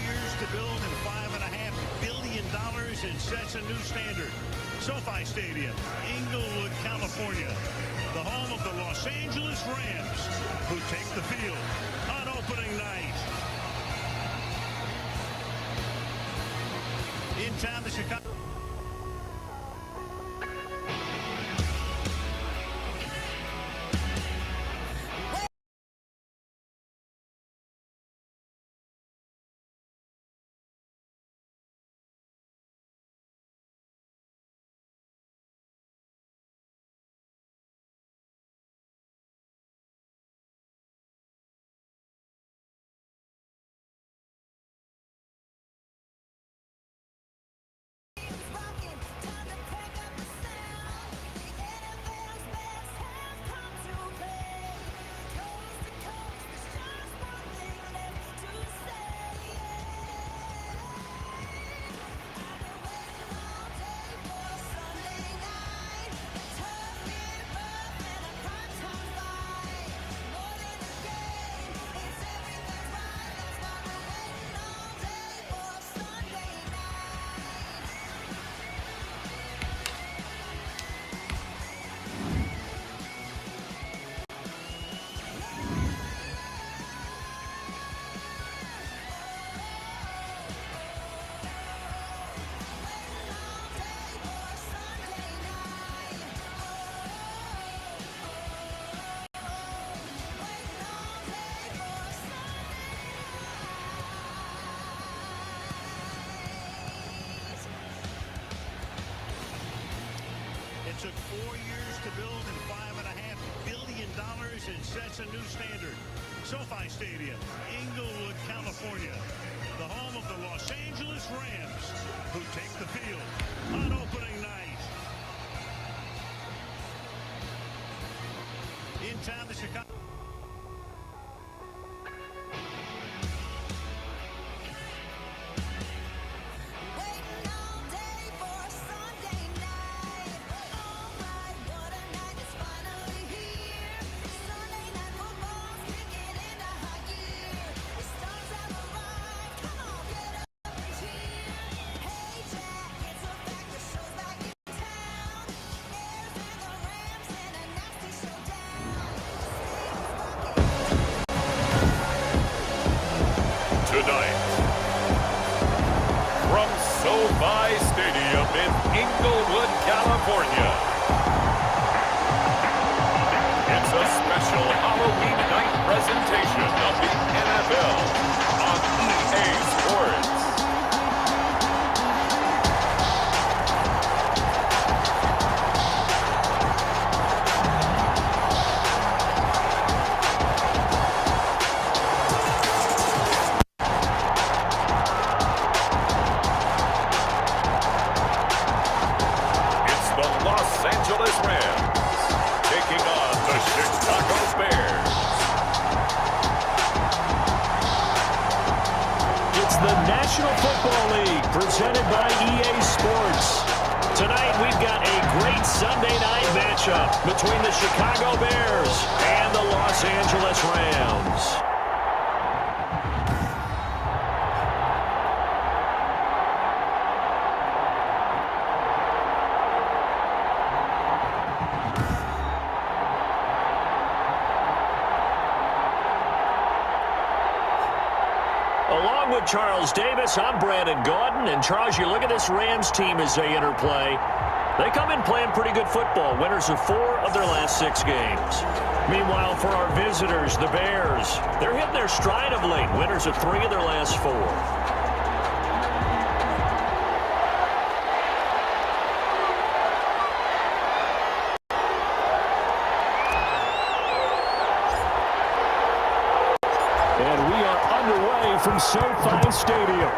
years to build and $5.5 billion and sets a new standard. SoFi Stadium, Inglewood, California, the home of the Los Angeles Rams, who take the field on opening night. In town, the Chicago. It took 4 years to build and $5.5 billion and sets a new standard. SoFi Stadium, Inglewood, California, the home of the Los Angeles Rams, who take the field on opening night. In town, the Chicago. Tonight, from SoFi Stadium in Inglewood, California, it's a special Halloween night presentation of the NFL on EA Sports. National Football League presented by EA Sports. Tonight we've got a great Sunday night matchup between the Chicago Bears and the Los Angeles Rams. Along with Charles Davis, I'm Brandon Gordon. And Charles, you look at this Rams team as they interplay. They come in playing pretty good football, winners of 4 of their last 6 games. Meanwhile, for our visitors, the Bears, they're hitting their stride of late, winners of 3 of their last 4. And we are underway from SoFi Stadium.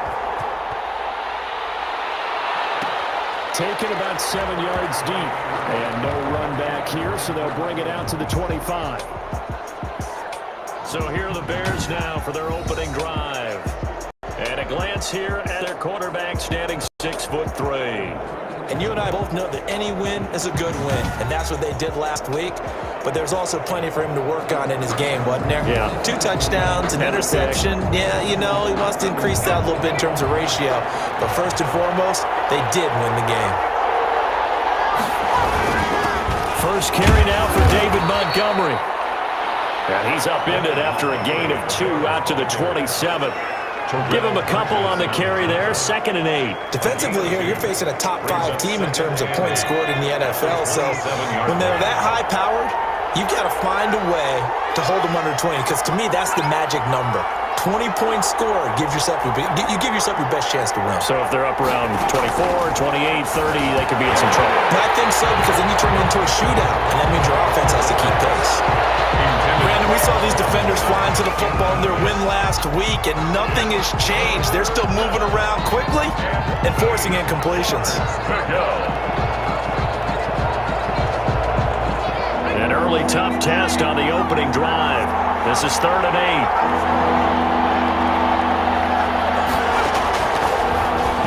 Taken about 7 yards deep. And no run back here, so they'll bring it out to the 25. So here are the Bears now for their opening drive. And a glance here at their quarterback standing 6'3". And you and I both know that any win is a good win, and that's what they did last week. But there's also plenty for him to work on in his game, wasn't there? Yeah. 2 touchdowns, an interception. Yeah, you know, he wants to increase that a little bit in terms of ratio. But first and foremost, they did win the game. First carry now for David Montgomery. And he's upended after a gain of 2 out to the 27. Give him a couple on the carry there, 2nd and 8. Defensively here, you're facing a top 5 team in terms of points scored in the NFL. So when they're that high-powered, you've got to find a way to hold them under 20, because to me, that's the magic number. 20 points scored gives yourself your best chance to win. So if they're up around 24, 28, 30, they could be in some trouble. I think so, because then you turn it into a shootout, and that means your offense has to keep pace. Brandon, we saw these defenders flying to the football in their win last week, and nothing has changed. They're still moving around quickly and forcing incompletions. An early tough test on the opening drive. This is 3rd and 8.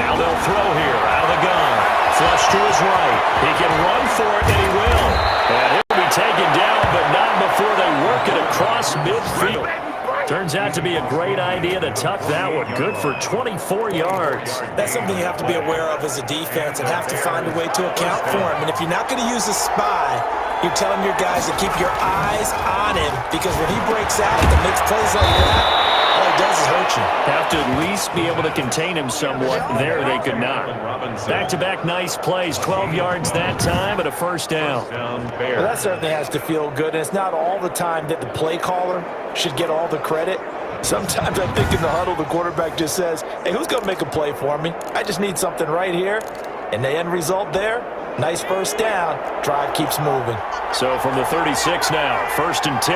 Now they'll throw here out of the gun. Flush to his right. He can run for it, and he will. And he'll be taken down, but not before they work it across midfield. Turns out to be a great idea to tuck that one. Good for 24 yards. That's something you have to be aware of as a defense and have to find a way to account for him. And if you're not going to use a spy, you're telling your guys to keep your eyes on him, because when he breaks out and makes plays like that, all he does is hurt you. Have to at least be able to contain him somewhat. There they could not. Back-to-back nice plays, 12 yards that time and a first down. Well, that certainly has to feel good, and it's not all the time that the play caller should get all the credit. Sometimes I think in the huddle the quarterback just says, hey, who's going to make a play for me? I just need something right here. And the end result there, nice first down. Drive keeps moving. So from the 36 now, 1st and 10.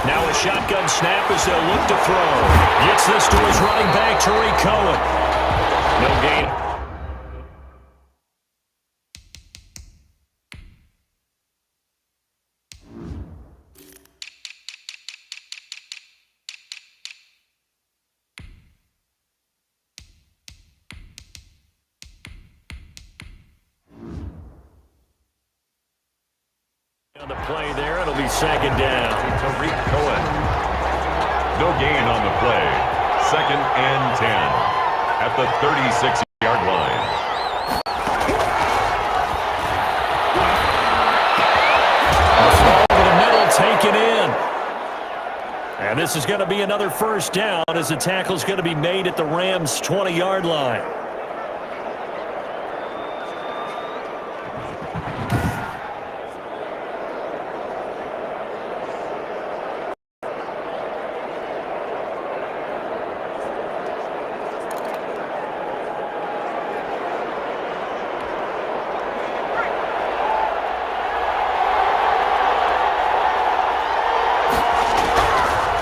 Now a shotgun snap as they'll look to throw. Gets this to his running back, Tariq Cohen. No gain. On the play there, it'll be 2nd down. Tariq Cohen. No gain on the play. 2nd and 10 at the 36-yard line. Over the middle, taken in. And this is going to be another first down as the tackle's going to be made at the Rams' 20-yard line.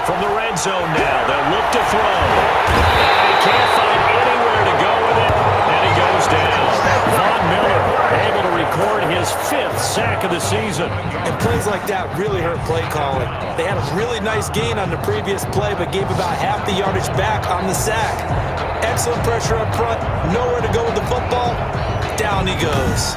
From the red zone now, they'll look to throw. And he can't find anywhere to go with it, and he goes down. Von Miller able to record his 5th sack of the season. And plays like that really hurt play calling. They had a really nice gain on the previous play, but gave about half the yardage back on the sack. Excellent pressure up front, nowhere to go with the football. Down he goes.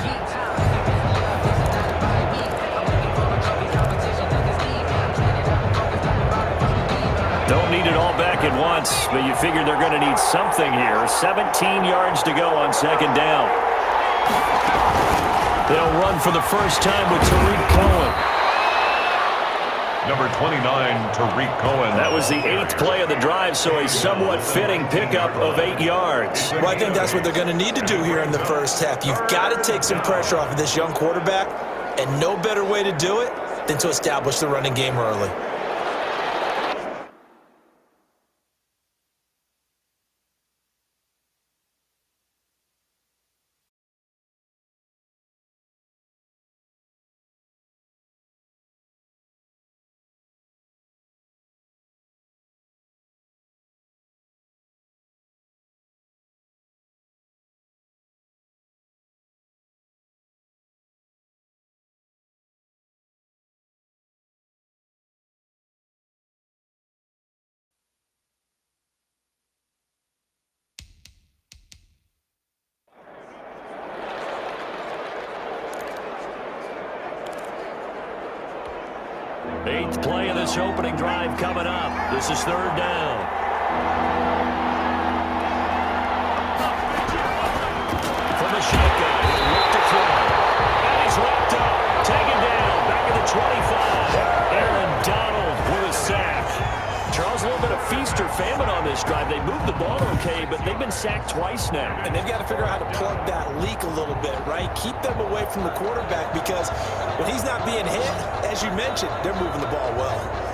Don't need it all back at once, but you figure they're going to need something here. 17 yards to go on 2nd down. They'll run for the first time with Tariq Cohen. Number 29, Tariq Cohen. That was the 8th play of the drive, so a somewhat fitting pickup of 8 yards. Well, I think that's what they're going to need to do here in the first half. You've got to take some pressure off of this young quarterback, and no better way to do it than to establish the running game early. Eighth play of this opening drive coming up. This is third down. From the shotgun, he'll look to throw. And he's wrapped up. Taken down. Back at the 25. Aaron Donald with a sack. Charles, a little bit of feast or famine on this drive. They moved the ball okay, but they've been sacked twice now. And they've got to figure out how to plug that leak a little bit, right? Keep them away from the quarterback because when he's not being hit, as you mentioned, they're moving the ball well.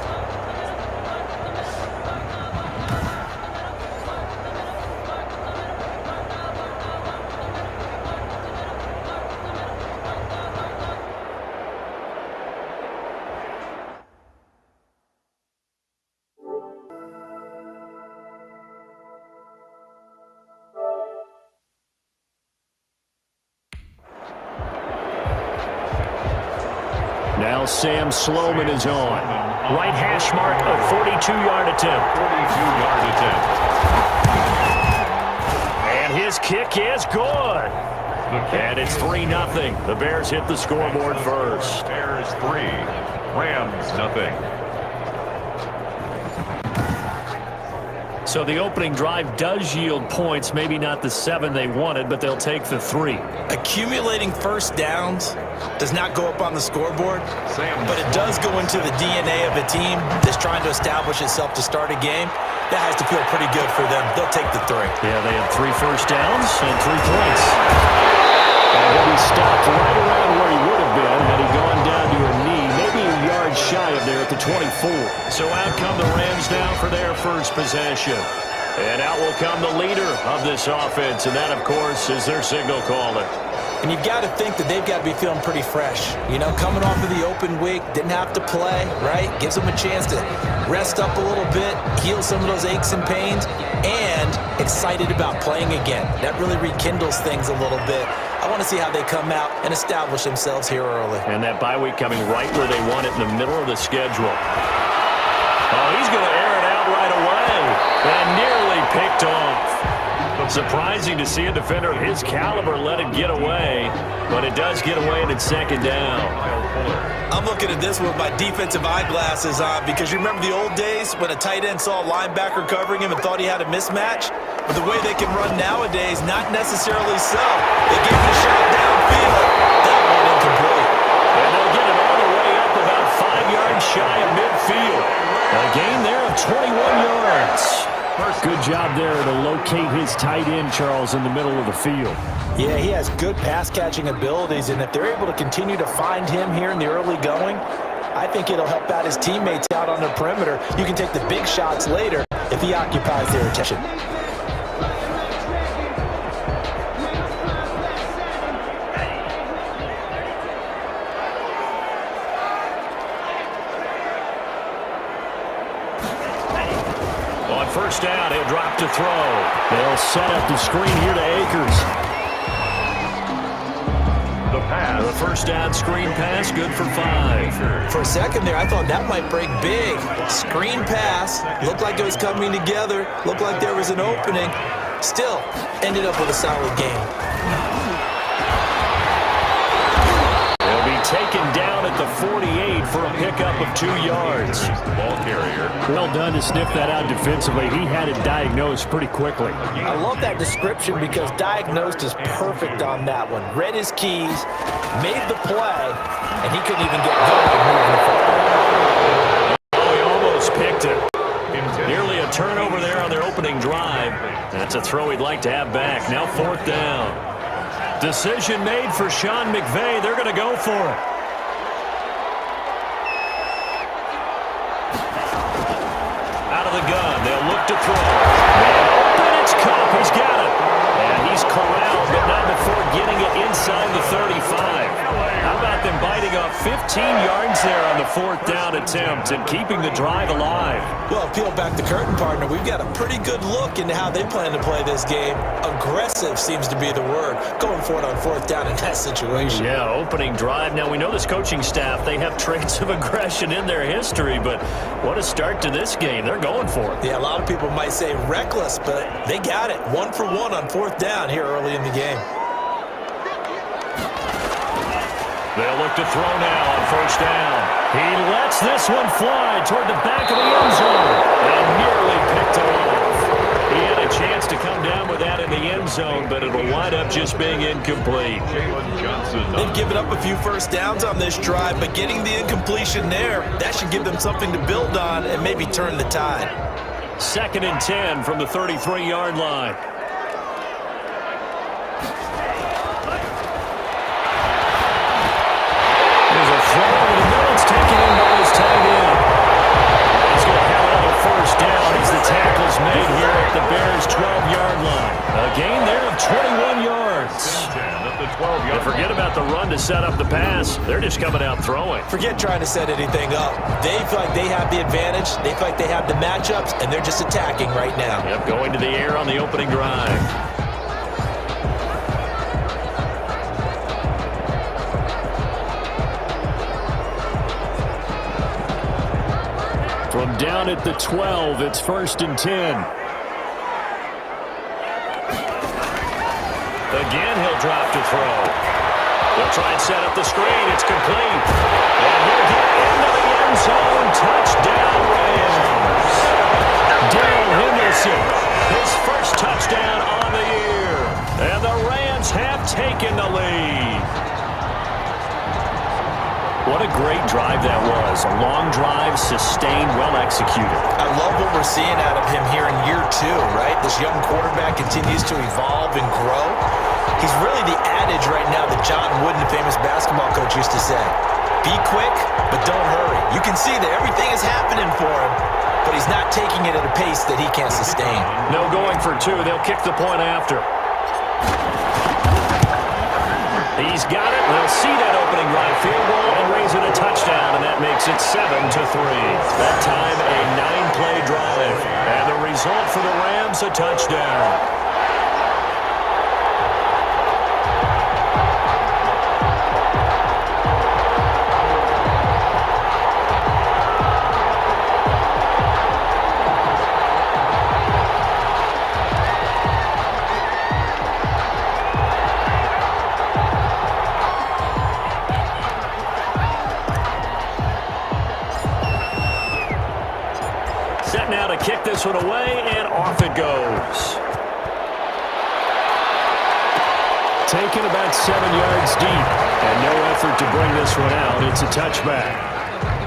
Now Sam Sloman is on. Right hash mark, a 42-yard attempt. 42-yard attempt. And his kick is good. And it's 3-0. The Bears hit the scoreboard first. Bears 3, Rams nothing. So the opening drive does yield points. Maybe not the 7 they wanted, but they'll take the 3. Accumulating first downs does not go up on the scoreboard, but it does go into the DNA of a team that's trying to establish itself to start a game. That has to feel pretty good for them. They'll take the 3. Yeah, they had 3 first downs and 3 points. And he'll be stopped right around where he would have been had he gone down to a knee, maybe a yard shy of there at the 24. So out come the Rams now for their first possession. And out will come the leader of this offense, and that, of course, is their signal caller. And you've got to think that they've got to be feeling pretty fresh. You know, coming off of the open week, didn't have to play, right? Gives them a chance to rest up a little bit, heal some of those aches and pains, and excited about playing again. That really rekindles things a little bit. I want to see how they come out and establish themselves here early. And that bye week coming right where they want it in the middle of the schedule. Oh, he's going to air it out right away. And nearly picked off. Surprising to see a defender of his caliber let it get away, but it does get away and it's second down. I'm looking at this with my defensive eyeglasses on because you remember the old days when a tight end saw a linebacker covering him and thought he had a mismatch? But the way they can run nowadays, not necessarily so. They gave him a shot downfield. That one incomplete. And they'll get it all the way up about 5 yards shy of midfield. A gain there of 21 yards. Good job there to locate his tight end, Charles, in the middle of the field. Yeah, he has good pass-catching abilities, and if they're able to continue to find him here in the early going, I think it'll help out his teammates out on the perimeter. You can take the big shots later if he occupies their attention. First down, he'll drop to throw. They'll set up the screen here to Akers. The pass. The first down screen pass, good for 5. For a second there, I thought that might break big. Screen pass, looked like it was coming together, looked like there was an opening. Still, ended up with a solid game. They'll be taken down at the 48 for a pickup of 2 yards. Ball carrier. Well done to sniff that out defensively. He had it diagnosed pretty quickly. I love that description because diagnosed is perfect on that one. Read his keys, made the play, and he couldn't even get going moving the football. Oh, he almost picked it. Nearly a turnover there on their opening drive. That's a throw he'd like to have back. Now 4th down. Decision made for Sean McVay. They're going to go for it. Out of the gun. They'll look to throw. And it's Cup. He's got it. And he's corralled, but not before getting it inside the 35. How about them biting off 15 yards there on the 4th down attempt and keeping the drive alive? Well, peel back the curtain, partner. We've got a pretty good look into how they plan to play this game. Aggressive seems to be the word. Going for it on 4th down in that situation. Yeah, opening drive. Now, we know this coaching staff, they have traits of aggression in their history, but what a start to this game. They're going for it. Yeah, a lot of people might say reckless, but they got it. 1 for 1 on 4th down here early in the game. They'll look to throw now on first down. He lets this one fly toward the back of the end zone and nearly picked it off. He had a chance to come down with that in the end zone, but it'll wind up just being incomplete. They've given up a few first downs on this drive, but getting the incompletion there, that should give them something to build on and maybe turn the tide. 2nd and 10 from the 33-yard line. There's a throw over the middle. It's taken in by his tight end. He's going to have another first down as the tackle's made here at the Bears' 12-yard line. A gain there of 21 yards. And forget about the run to set up the pass. They're just coming out throwing. Forget trying to set anything up. They feel like they have the advantage. They feel like they have the matchups, and they're just attacking right now. Yep, going to the air on the opening drive. From down at the 12, it's 1st and 10. Again, he'll drop to throw. They'll try and set up the screen. It's complete. And he'll get into the end zone. Touchdown, Rams. Darrell Henderson, his first touchdown on the year. And the Rams have taken the lead. What a great drive that was. A long drive, sustained, well executed. I love what we're seeing out of him here in year 2, right? This young quarterback continues to evolve and grow. He's really the adage right now that John Wooden, the famous basketball coach, used to say. Be quick, but don't hurry. You can see that everything is happening for him, but he's not taking it at a pace that he can't sustain. No going for 2. They'll kick the point after. He's got it. They'll see that opening right field goal and raise it a touchdown, and that makes it 7-3. That time, a 9-play drive. And the result for the Rams, a touchdown. Now to kick this one away, and off it goes. Taken about 7 yards deep, and no effort to bring this one out. It's a touchback.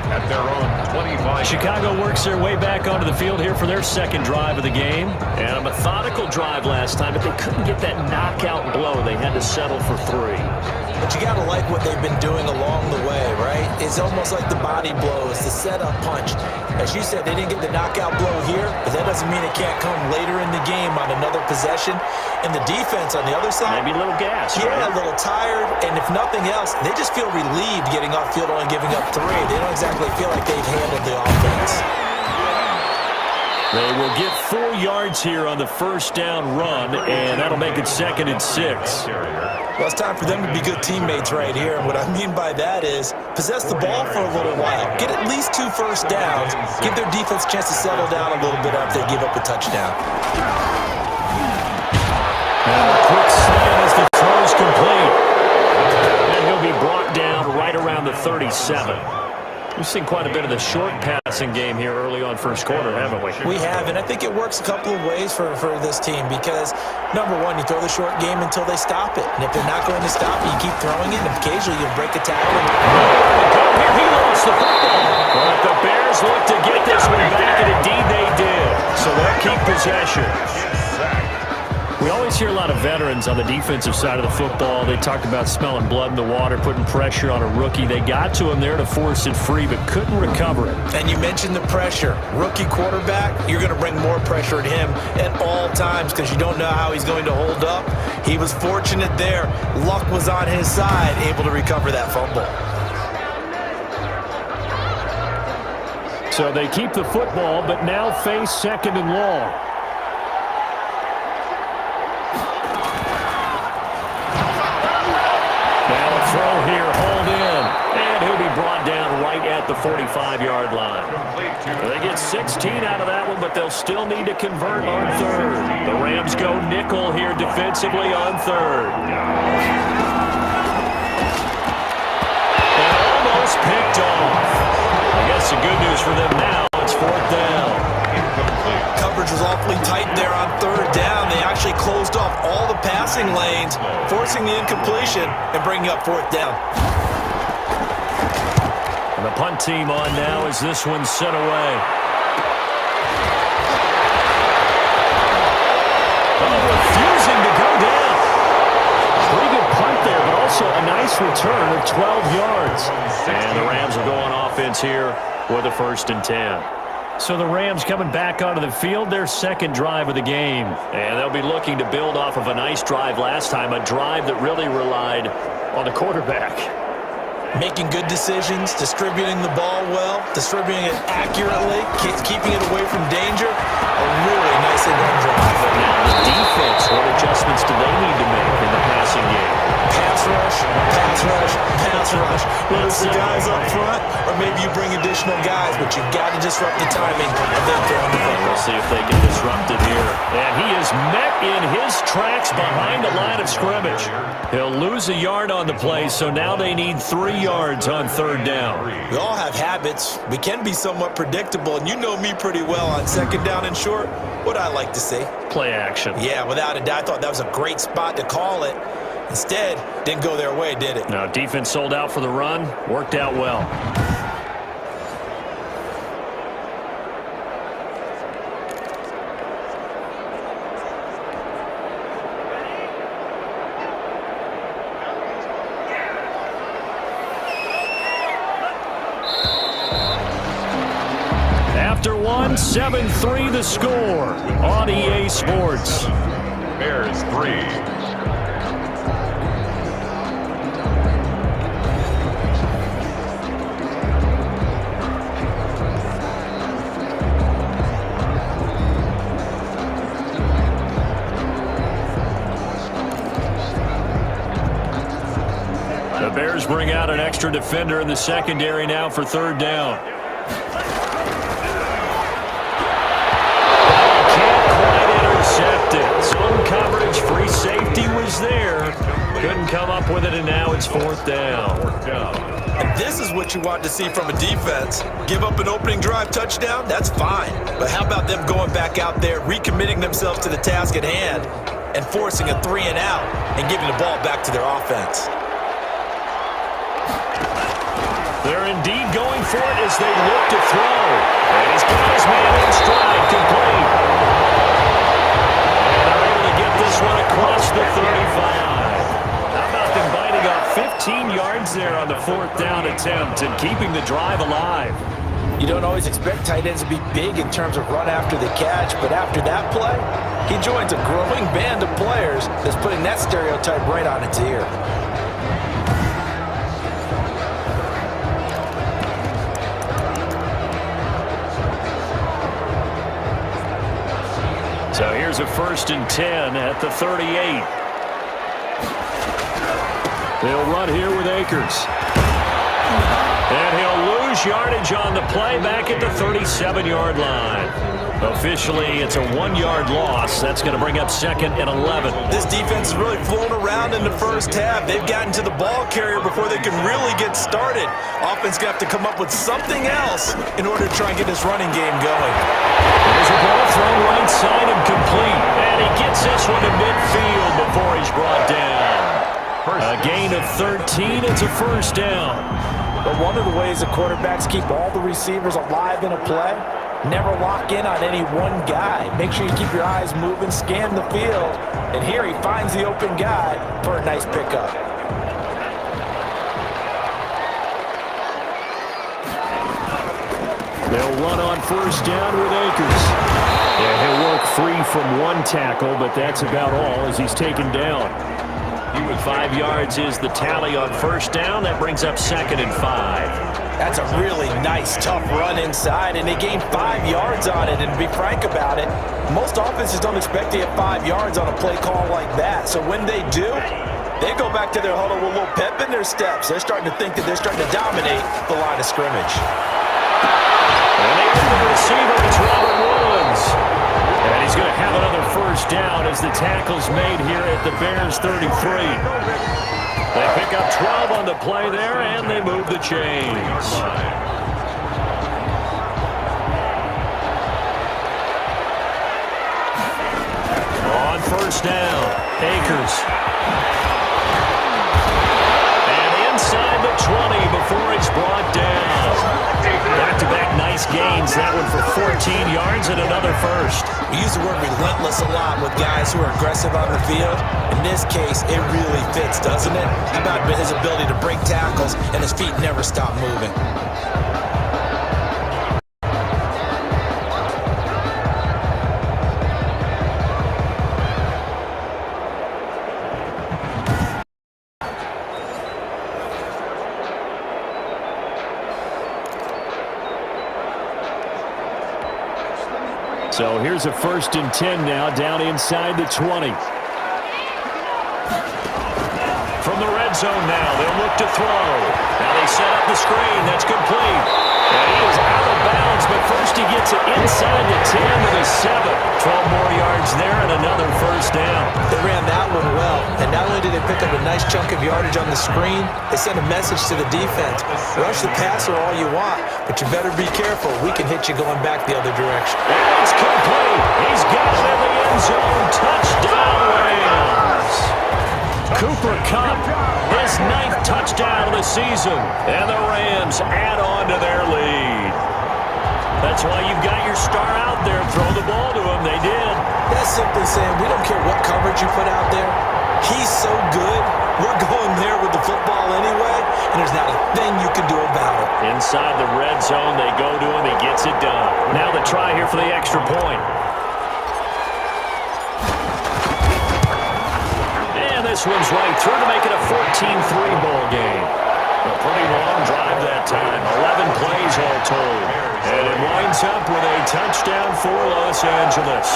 At their own 25. Chicago works their way back onto the field here for their second drive of the game. And a methodical drive last time, but they couldn't get that knockout blow. They had to settle for 3. But you got to like what they've been doing along the way, right? It's almost like the body blows, the setup punch. As you said, they didn't get the knockout blow here, but that doesn't mean it can't come later in the game on another possession. And the defense on the other side, maybe a little gas, yeah, right? A little tired. And if nothing else, they just feel relieved getting off field only giving up 3. They don't exactly feel like they've handled the offense. They will get 4 yards here on the first down run, and that'll make it 2nd and 6. Well, it's time for them to be good teammates right here. And what I mean by that is possess the ball for a little while. Get at least 2 first downs. Give their defense a chance to settle down a little bit after they give up a touchdown. And a quick slant as the throw's complete. And he'll be brought down right around the 37. We've seen quite a bit of the short passing game here early on first quarter, haven't we? We have, and I think it works a couple of ways for this team because, number one, you throw the short game until they stop it. And if they're not going to stop it, you keep throwing it, and occasionally you'll break a tackle. Here he lost the football. But the Bears look to get this one back, and indeed they did. So they'll keep possession. We always hear a lot of veterans on the defensive side of the football. They talk about smelling blood in the water, putting pressure on a rookie. They got to him there to force it free, but couldn't recover it. And you mentioned the pressure. Rookie quarterback, you're going to bring more pressure at him at all times because you don't know how he's going to hold up. He was fortunate there. Luck was on his side, able to recover that fumble. So they keep the football, but now face 2nd and long. Throw here, hold in, and he'll be brought down right at the 45-yard line. They get 16 out of that one, but they'll still need to convert on 3rd. The Rams go nickel here defensively on 3rd. picked off. I guess the good news for them now, it's 4th down. Coverage was awfully tight there on 3rd down. They actually closed off all the passing lanes, forcing the incompletion and bringing up 4th down. And the punt team on now as this one's sent away. Refusing to go down. Pretty good punt there, but also a nice return of 12 yards. And the Rams are going offense here with a 1st and 10. So the Rams coming back onto the field, their 2nd drive of the game. And they'll be looking to build off of a nice drive last time, a drive that really relied on the quarterback. Making good decisions, distributing the ball well, distributing it accurately, keeping it away from danger. A really nice run drive. Now the defense, what adjustments do they need to make in the passing game? Pass rush, pass rush, pass rush. Whether it's the guys up front or maybe you bring additional guys, but you've got to disrupt the timing and then throw in the football. We'll see if they can disrupt it here. And he is met in his tracks behind the line of scrimmage. He'll lose a yard on the play, so now they need 3 yards on 3rd down. We all have habits. We can be somewhat predictable, and you know me pretty well on 2nd down and short. What I like to see. Play action. Yeah, without a doubt. I thought that was a great spot to call it. Instead, didn't go their way, did it? No, defense sold out for the run. Worked out well. After one, 7-3 the score on EA Sports. Bears 3. The Bears bring out an extra defender in the secondary now for 3rd down. Can't quite intercept it. Zone coverage, free safety was there. Couldn't come up with it, and now it's 4th down. And this is what you want to see from a defense. Give up an opening drive touchdown, that's fine. But how about them going back out there, recommitting themselves to the task at hand, and forcing a 3 and out and giving the ball back to their offense. They're indeed going for it as they look to throw. And he's got his man in stride, complete. And they're able to get this one across the 35. How about them biting off 15 yards there on the 4th down attempt and keeping the drive alive? You don't always expect tight ends to be big in terms of run after the catch, but after that play, he joins a growing band of players that's putting that stereotype right on its ear. So here's a 1st and 10 at the 38. They'll run here with Akers. And he'll lose yardage on the play back at the 37-yard line. Officially, it's a 1-yard loss. That's going to bring up 2nd and 11. This defense has really flown around in the first half. They've gotten to the ball carrier before they can really get started. Offense going to have to come up with something else in order to try and get this running game going. There's a ball thrown right side and complete. And he gets this one to midfield before he's brought down. A gain of 13. It's a 1st down. But one of the ways the quarterbacks keep all the receivers alive in a play, never lock in on any one guy. Make sure you keep your eyes moving, scan the field. And here he finds the open guy for a nice pickup. They'll run on 1st down with Akers. Yeah, he'll work free from one tackle, but that's about all as he's taken down. 5 yards is the tally on 1st down. That brings up 2nd and 5. That's a really nice, tough run inside, and they gained 5 yards on it. And to be frank about it, most offenses don't expect to get 5 yards on a play call like that. So when they do, they go back to their huddle with a little pep in their steps. They're starting to think that they're starting to dominate the line of scrimmage. And they open the receiver. It's Robert Woods. And he's going to have another 1st down as the tackle's made here at the Bears 33. They pick up 12 on the play there, and they move the chains. On first down, Akers. And inside the 20 before he's brought down. Back-to-back nice gains. That one for 14 yards and another first. We use the word relentless a lot with guys who are aggressive on the field. In this case, it really fits, doesn't it? How about his ability to break tackles and his feet never stop moving? So here's a 1st and 10 now, down inside the 20. From the red zone now, they'll look to throw. Now they set up the screen. That's complete. And he is out of bounds, but first he gets it inside the 10 to the 7. 12 more yards there and another first down. They ran that one well, and not only did they pick up a nice chunk of yardage on the screen, they sent a message to the defense. Rush the passer all you want, but you better be careful. We can hit you going back the other direction. And it's complete. He's got it in the end zone. Touchdown, Rams. Cooper Kupp, his 9th touchdown of the season, and the Rams add on to their lead. That's why you've got your star out there. Throw the ball to him. They did. That's simply saying we don't care what coverage you put out there. He's so good. We're going there with the football anyway, and there's not a thing you can do about it. Inside the red zone, they go to him. He gets it done. Now the try here for the extra point. And this one's right through to make it a 14-3 ball game. A pretty long drive that time. 11 plays all told. And it winds up with a touchdown for Los Angeles.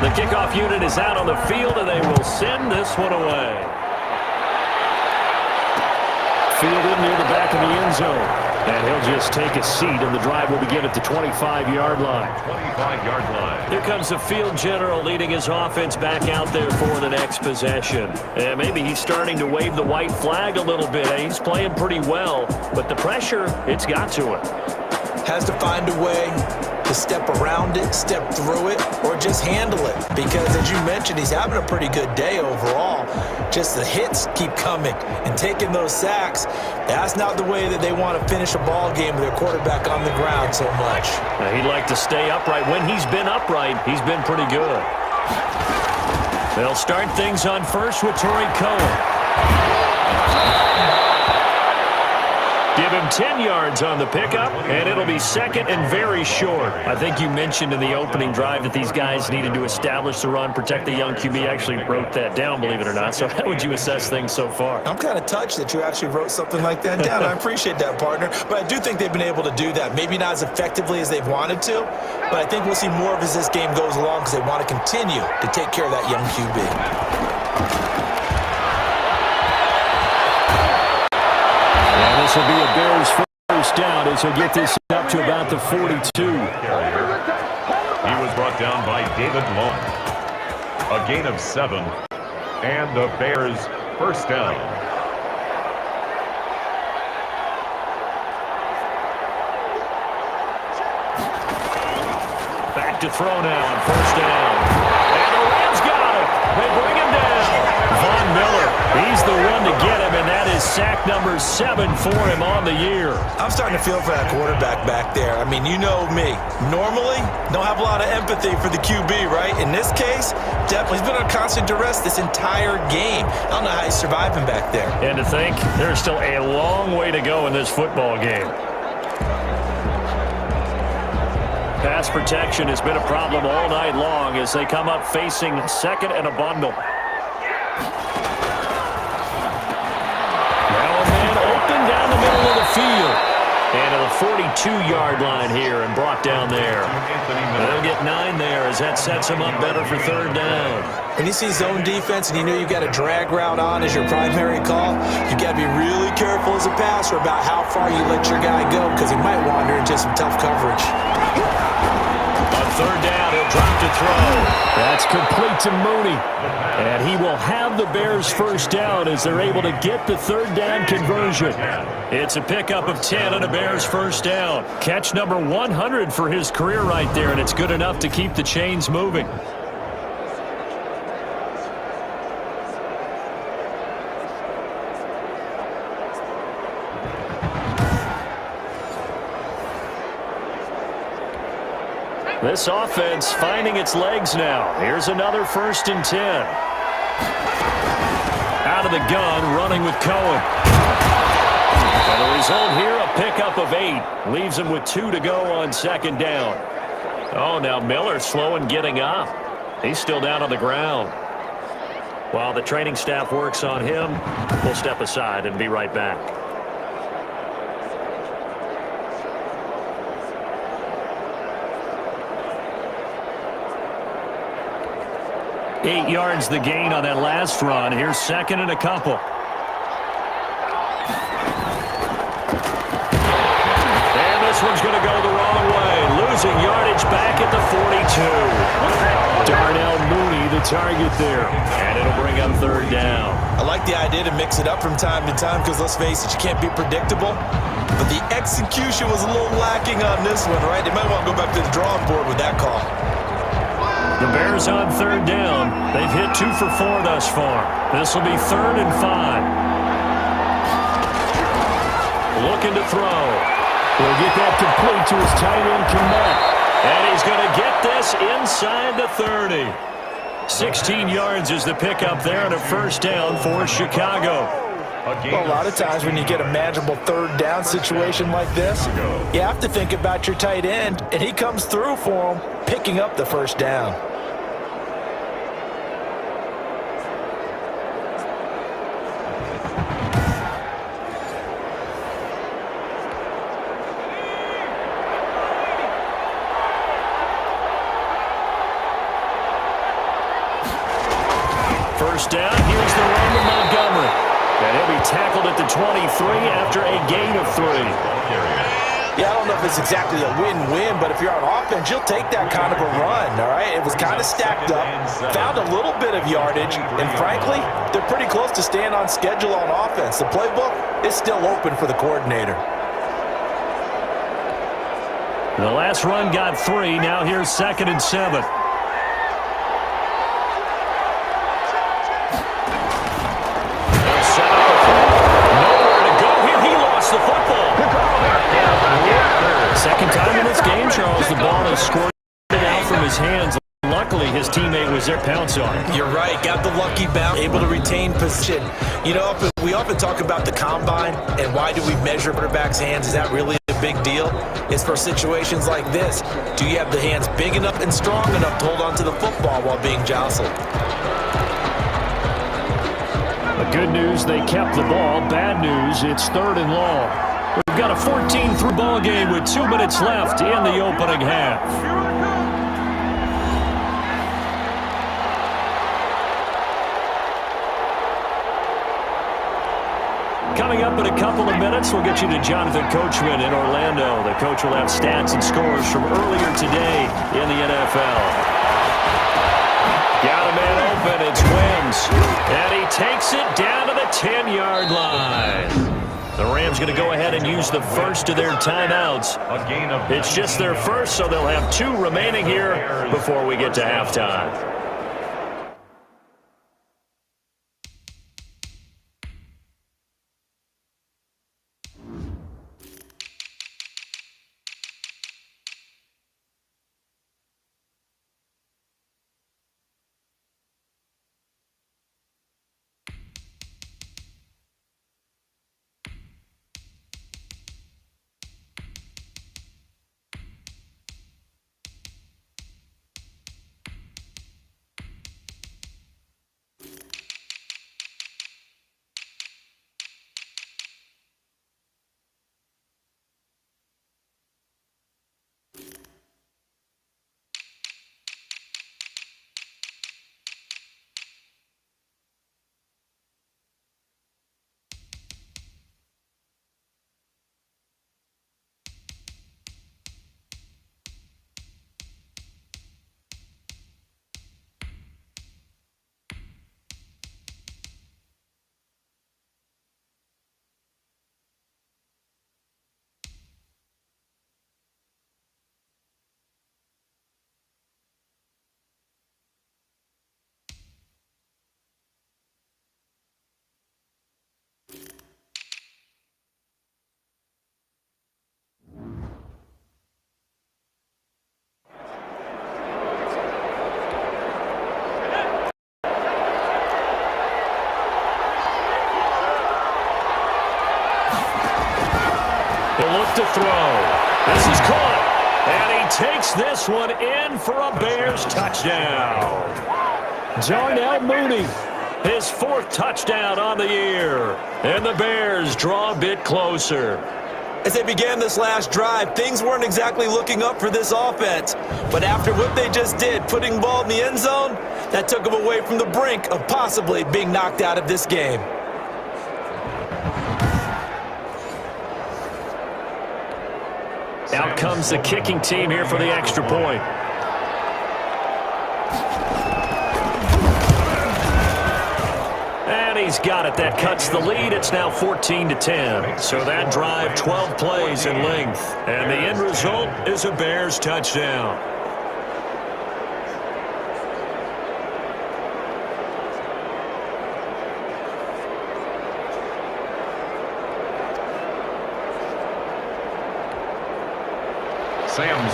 The kickoff unit is out on the field, and they will send this one away. Fielded near the back of the end zone. And he'll just take a seat, and the drive will begin at the 25-yard line. 25-yard line. Here comes the field general leading his offense back out there for the next possession. And maybe he's starting to wave the white flag a little bit. He's playing pretty well, but the pressure, it's got to him. Has to find a way to step around it, step through it, or just handle it. Because as you mentioned, he's having a pretty good day overall. Just the hits keep coming and taking those sacks. That's not the way that they want to finish a ball game with their quarterback on the ground so much. Now, he'd like to stay upright. When he's been upright, he's been pretty good. They'll start things on first with Torrey Cohen. Give him 10 yards on the pickup, and it'll be 2nd and very short. I think you mentioned in the opening drive that these guys needed to establish the run, protect the young QB. Actually wrote that down, believe it or not. So how would you assess things so far? I'm kind of touched that you actually wrote something like that down. I appreciate that, partner. But I do think they've been able to do that. Maybe not as effectively as they've wanted to, but I think we'll see more of as this game goes along because they want to continue to take care of that young QB. This will be a Bears first down as he'll get this up to about the 42. He was brought down by David Long. A gain of 7, and the Bears first down. Back to throw now on first down. And the Rams got him. They bring him down. Von Miller, he's the one to get him, and that is sack number 7 for him on the year. I'm starting to feel for that quarterback back there. I mean, you know me. Normally, don't have a lot of empathy for the QB, right? In this case, definitely. He's been on constant duress this entire game. I don't know how he's surviving back there. And to think, there's still a long way to go in this football game. Pass protection has been a problem all night long as they come up facing 2nd and a bundle. Now a man open down the middle of the field. And to the 42-yard line here and brought down there. They'll get 9 there as that sets them up better for third down. When you see zone defense and you know you've got a drag route on as your primary call, you've got to be really careful as a passer about how far you let your guy go because he might wander into some tough coverage. On third down, he'll drop to throw. That's complete to Mooney. And he will have the Bears first down as they're able to get the third down conversion. It's a pickup of 10 and a Bears first down. Catch number 100 for his career right there, and it's good enough to keep the chains moving. This offense finding its legs now. Here's another 1st and 10. Out of the gun, running with Cohen. And the result here, a pickup of 8. Leaves him with 2 to go on 2nd down. Oh, now Miller slow in getting up. He's still down on the ground. While the training staff works on him, we'll step aside and be right back. 8 yards the gain on that last run. Here's 2nd and a couple. And this one's going to go the wrong way. Losing yardage back at the 42. Darnell Mooney, the target there. And it'll bring up third down. I like the idea to mix it up from time to time because, let's face it, you can't be predictable. But the execution was a little lacking on this one, right? They might want to go back to the drawing board with that call. The Bears on third down. They've hit 2 for 4 thus far. This will be 3rd and 5. Looking to throw. Will get that complete to his tight end, Kmet. And he's going to get this inside the 30. 16 yards is the pickup there and a first down for Chicago. Well, a lot of times when you get a manageable third down situation like this, you have to think about your tight end, and he comes through for him, picking up the first down. First down, here's the run to Montgomery. And he'll be tackled at the 23 after a gain of 3. Yeah, I don't know if it's exactly a win-win, but if you're on offense, you'll take that kind of a run, all right? It was kind of stacked up, found a little bit of yardage, and frankly, they're pretty close to staying on schedule on offense. The playbook is still open for the coordinator. The last run got 3. Now here's 2nd and 7. Second time in this game, Charles, the ball is scored out from his hands. Luckily, his teammate was there, pounce on it. You're right. Got the lucky bounce, able to retain position. You know, we often talk about the combine and why do we measure quarterbacks' hands. Is that really a big deal? It's for situations like this. Do you have the hands big enough and strong enough to hold on to the football while being jostled? The good news, they kept the ball. Bad news, it's 3rd and long. We've got a 14-3 ball game with 2 minutes left in the opening half. Coming up in a couple of minutes, we'll get you to Jonathan Coachman in Orlando. The coach will have stats and scores from earlier today in the NFL. Got a man open, it's Wims. And he takes it down to the 10-yard line. The Rams going to go ahead and use the first of their timeouts. It's just their first, so they'll have 2 remaining here before we get to halftime. to throw. This is caught. And he takes this one in for a Bears touchdown. Darnell Mooney, his 4th touchdown on the year. And the Bears draw a bit closer. As they began this last drive, things weren't exactly looking up for this offense. But after what they just did, putting the ball in the end zone, that took them away from the brink of possibly being knocked out of this game. Out comes the kicking team here for the extra point. And he's got it. That cuts the lead. It's now 14-10. So that drive, 12 plays in length. And the end result is a Bears touchdown.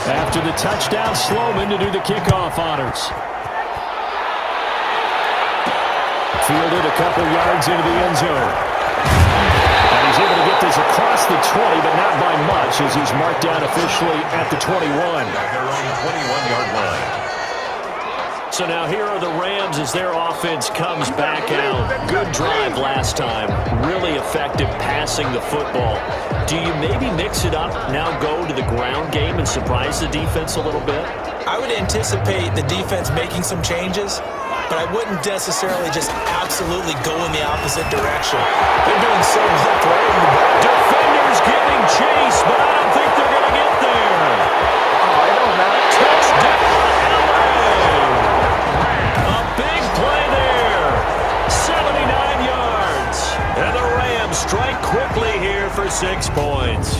After the touchdown, Sloman to do the kickoff honors. Fielded a couple yards into the end zone. And he's able to get this across the 20, but not by much, as he's marked down officially at the 21. At their own 21-yard line. So now here are the Rams as their offense comes back out. Good drive last time. Really effective passing the football. Do you maybe mix it up, now go to the ground game and surprise the defense a little bit? I would anticipate the defense making some changes, but I wouldn't necessarily just absolutely go in the opposite direction. They're doing so well throwing the ball. Defenders giving chase, but I don't think they're going to get there. I don't know. Touchdown, LA! A big play there. 79 yards. And the Rams strike quickly here for 6 points.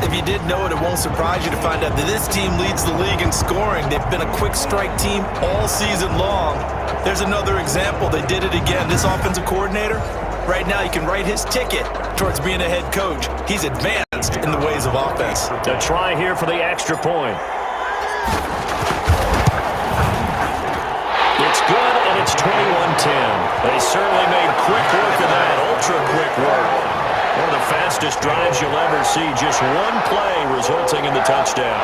If you didn't know it, it won't surprise you to find out that this team leads the league in scoring. They've been a quick strike team all season long. There's another example. They did it again. This offensive coordinator, right now, you can write his ticket towards being a head coach. He's advanced in the ways of offense. A try here for the extra point. It's good, and it's 21-10. They certainly made quick work of that, ultra-quick work. One of the fastest drives you'll ever see. Just one play resulting in the touchdown.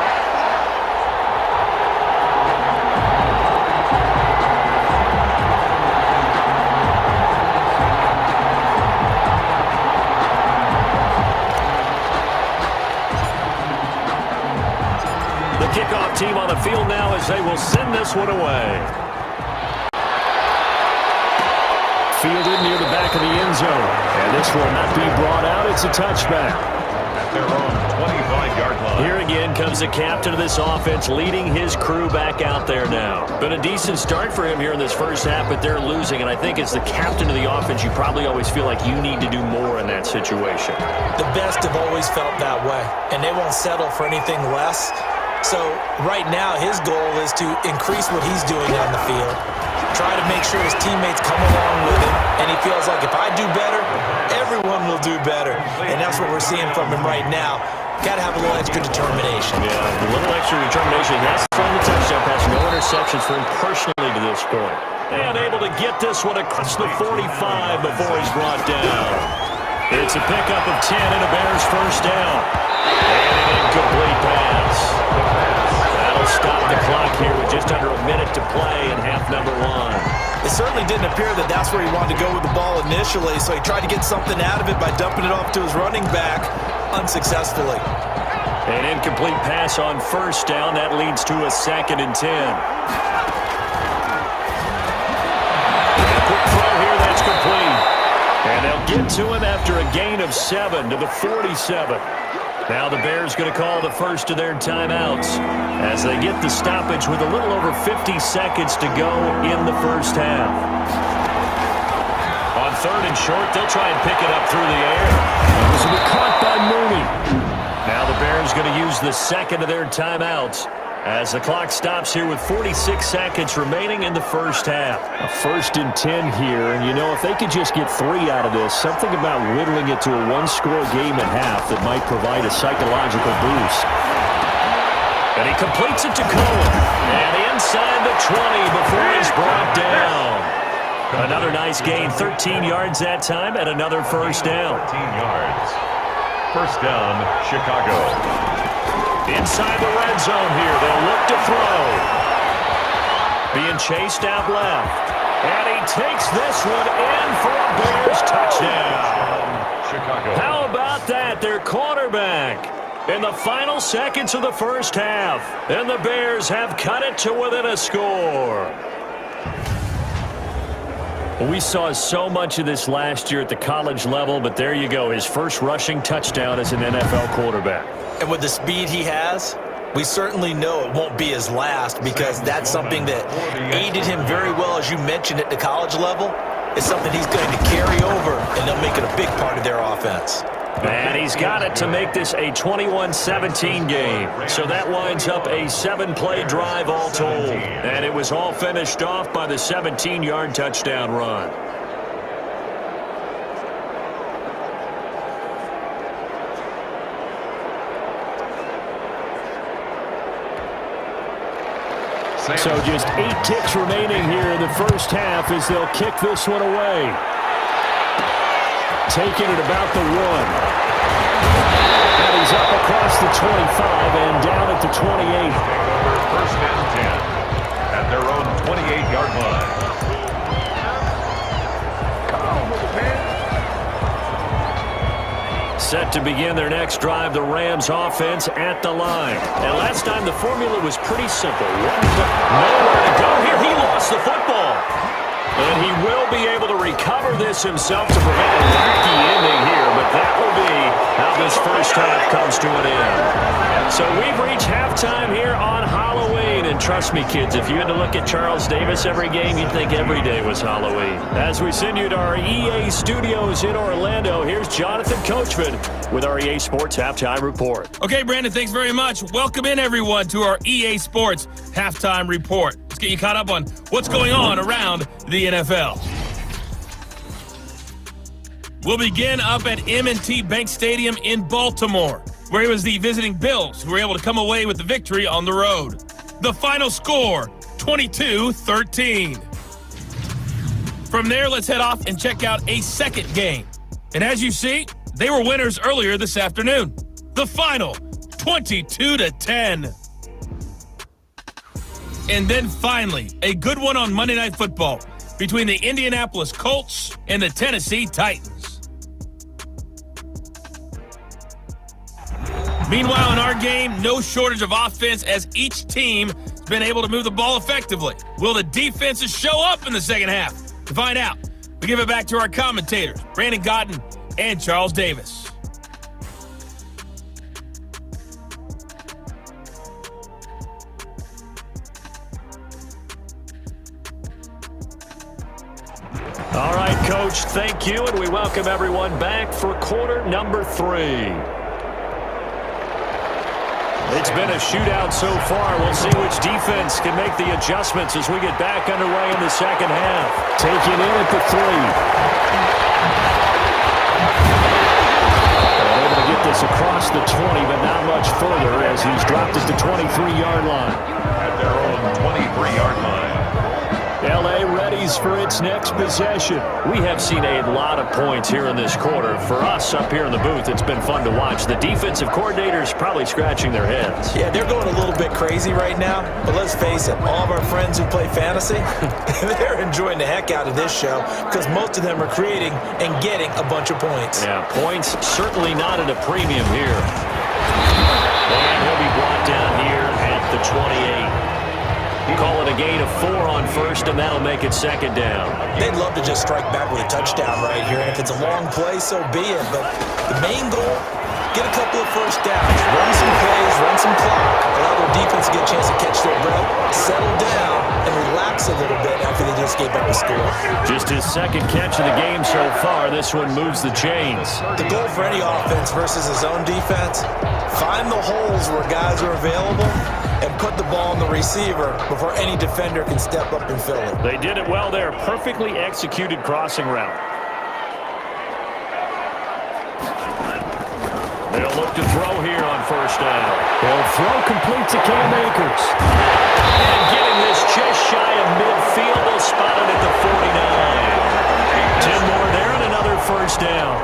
The kickoff team on the field now as they will send this one away. Fielded near the back of the end zone. And this will not be brought out. It's a touchback. At their own 25-yard line. Here again comes the captain of this offense leading his crew back out there now. Been a decent start for him here in this first half, but they're losing. And I think as the captain of the offense, you probably always feel like you need to do more in that situation. The best have always felt that way, and they won't settle for anything less. So right now, his goal is to increase what he's doing on the field, try to make sure his teammates come along with him, and he feels like if I do better, everyone will do better. And that's what we're seeing from him right now. Got to have a little extra determination. Yeah, a little extra determination. He has thrown the touchdown pass. No interceptions for him personally to this point. And able to get this one across the 45 before he's brought down. It's a pickup of 10 and a Bears first down. And an incomplete pass. That'll stop the clock here with just under a minute to play in half number 1. It certainly didn't appear that that's where he wanted to go with the ball initially, so he tried to get something out of it by dumping it off to his running back unsuccessfully. An incomplete pass on first down. That leads to a 2nd and 10. And a quick throw here. That's complete. And they'll get to him after a gain of 7 to the 47. Now the Bears going to call the first of their timeouts as they get the stoppage with a little over 50 seconds to go in the first half. On 3rd and short, they'll try and pick it up through the air. This will be caught by Mooney. Now the Bears going to use the second of their timeouts as the clock stops here with 46 seconds remaining in the first half. A 1st and 10 here, and you know, if they could just get 3 out of this, something about whittling it to a 1-score game at half that might provide a psychological boost. And he completes it to Cohen. And inside the 20 before he's brought down. Another nice gain, 13 yards that time, and another first down. 13 yards. First down, Chicago. Inside the red zone here. They'll look to throw. Being chased out left. And he takes this one in for a Bears touchdown. Chicago. How about that? Their quarterback in the final seconds of the first half. And the Bears have cut it to within a score. We saw so much of this last year at the college level, but there you go. His first rushing touchdown as an NFL quarterback. And with the speed he has, we certainly know it won't be his last, because that's something that aided him very well, as you mentioned, at the college level. It's something he's going to carry over, and they'll make it a big part of their offense. And he's got it to make this a 21-17 game. So that winds up a 7-play drive all told. And it was all finished off by the 17-yard touchdown run. So just 8 ticks remaining here in the first half as they'll kick this one away. Taking it about the 1. And he's up across the 25 and down at the 28. First and 10 at their own 28-yard line. Set to begin their next drive, the Rams offense at the line. And last time the formula was pretty simple. Nowhere to go here. He lost the football. And he will be able to recover this himself to prevent a wacky ending here. But that will be how this first half comes to an end. So we've reached halftime here on Halloween. And trust me, kids, if you had to look at Charles Davis every game, you'd think every day was Halloween. As we send you to our EA studios in Orlando, here's Jonathan Coachman with our EA Sports Halftime Report. Okay, Brandon, thanks very much. Welcome in, everyone, to our EA Sports Halftime Report. Let's get you caught up on what's going on around the NFL. We'll begin up at M&T Bank Stadium in Baltimore, where it was the visiting Bills who were able to come away with the victory on the road. The final score, 22-13. From there, let's head off and check out a second game. And as you see, they were winners earlier this afternoon. The final, 22-10. And then finally, a good one on Monday Night Football between the Indianapolis Colts and the Tennessee Titans. Meanwhile, in our game, no shortage of offense as each team has been able to move the ball effectively. Will the defenses show up in the second half? To find out, we give it back to our commentators, Brandon Gaudin and Charles Davis. All right, Coach, thank you, and we welcome everyone back for quarter number 3. It's been a shootout so far. We'll see which defense can make the adjustments as we get back underway in the second half. Take it in at the 3. They're able to get this across the 20, but not much further as he's dropped at the 23-yard line. At their own 23-yard line. L.A. readies for its next possession. We have seen a lot of points here in this quarter. For us up here in the booth, it's been fun to watch. The defensive coordinators probably scratching their heads. Yeah, they're going a little bit crazy right now, but let's face it, all of our friends who play fantasy, they're enjoying the heck out of this show because most of them are creating and getting a bunch of points. Yeah, points certainly not at a premium here. And he'll be brought down here at the 28. Call it a gain of 4 on first, and that'll make it second down. They'd love to just strike back with a touchdown right here, and if it's a long play, so be it. But the main goal, get a couple of first downs, run some plays, run some clock, allow their defense to get a chance to catch their breath, settle down, and relax a little bit after they just gave up a score. Just his second catch of the game so far. This one moves the chains. The goal for any offense versus his own defense, find the holes where guys are available and put the ball on the receiver before any defender can step up and fill it. They did it well there. Perfectly executed crossing route. They'll look to throw here on first down. They'll throw complete to Cam Akers. And getting this just shy of midfield, they'll spot it at the 49. 10 more there and another first down.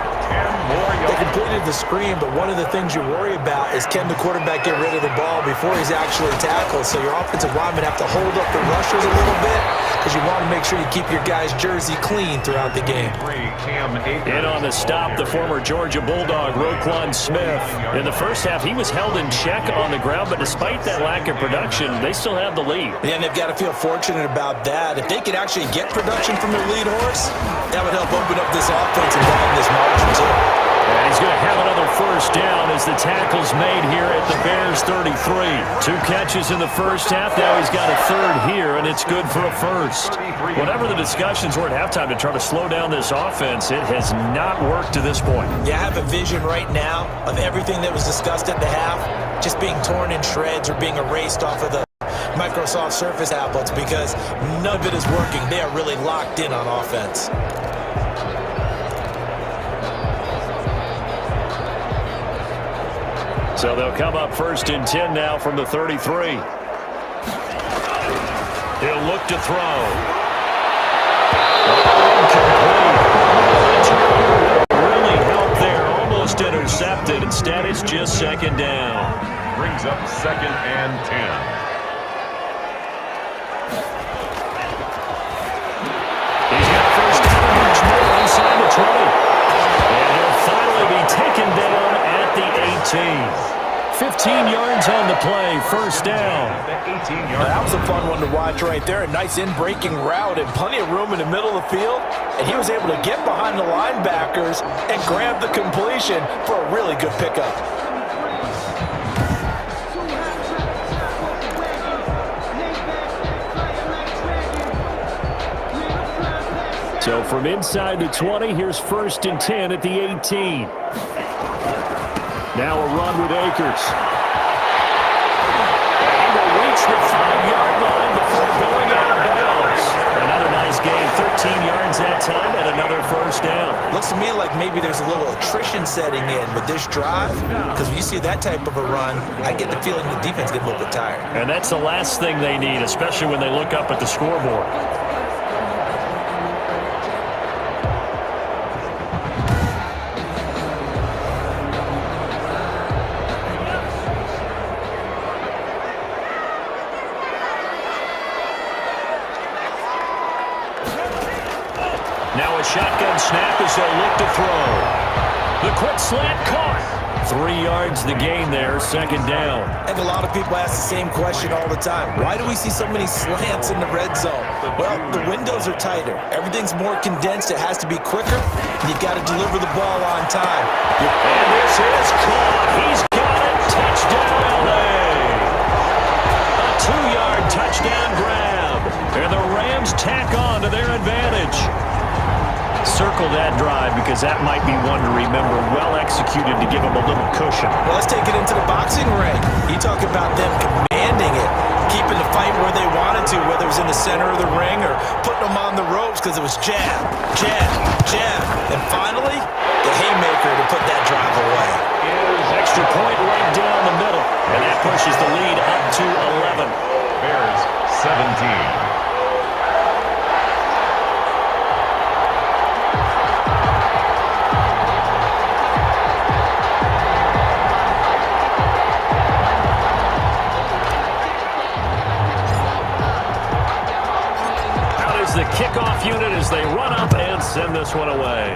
They completed of the screen, but one of the things you worry about is can the quarterback get rid of the ball before he's actually tackled? So your offensive linemen have to hold up the rushers a little bit because you want to make sure you keep your guy's jersey clean throughout the game. In on the stop, the former Georgia Bulldog, Roquan Smith. In the first half, he was held in check on the ground, but despite that lack of production, they still have the lead. Yeah, and they've got to feel fortunate about that. If they could actually get production from their lead horse, that would help open up this offense and widen this margin too. And he's going to have another first down as the tackle's made here at the Bears 33. 2 catches in the first half. Now he's got a third here, and it's good for a first. Whatever the discussions were at halftime to try to slow down this offense, it has not worked to this point. Yeah, I have a vision right now of everything that was discussed at the half just being torn in shreds or being erased off of the Microsoft Surface tablets because none of it is working. They are really locked in on offense. So they'll come up first and 10 now from the 33. He'll look to throw. Incomplete. Really helped there. Almost intercepted. Instead, it's just second down. Brings up 2nd and 10. He's got first down much more inside the 20. And he'll finally be taken down at the 18. 15 yards on the play, first down. That was a fun one to watch right there. A nice in-breaking route and plenty of room in the middle of the field. And he was able to get behind the linebackers and grab the completion for a really good pickup. So from inside the 20, here's first and 10 at the 18. Now a run with Akers. And will reach the 5-yard line before going out of bounds. Another nice game, 13 yards that time, and another first down. Looks to me like maybe there's a little attrition setting in with this drive, because when you see that type of a run, I get the feeling the defense gets a little bit tired. And that's the last thing they need, especially when they look up at the scoreboard. Now a shotgun snap as they'll look to throw. The quick slant caught. 3 yards the gain there, second down. And a lot of people ask the same question all the time. Why do we see so many slants in the red zone? Well, the windows are tighter. Everything's more condensed. It has to be quicker. You got to deliver the ball on time. And this is caught. He's got it. Touchdown, LA. A 2-yard touchdown grab. And the Rams tack on to their advantage. Circle that drive because that might be one to remember. Well executed to give them a little cushion. Well, let's take it into the boxing ring. You talk about them commanding it, keeping the fight where they wanted to, whether it was in the center of the ring or putting them on the ropes because it was jab, jab, jab. And finally, the haymaker to put that drive away. Extra point right down the middle. And that pushes the lead up to 11. Bears 17. The kickoff unit as they run up and send this one away.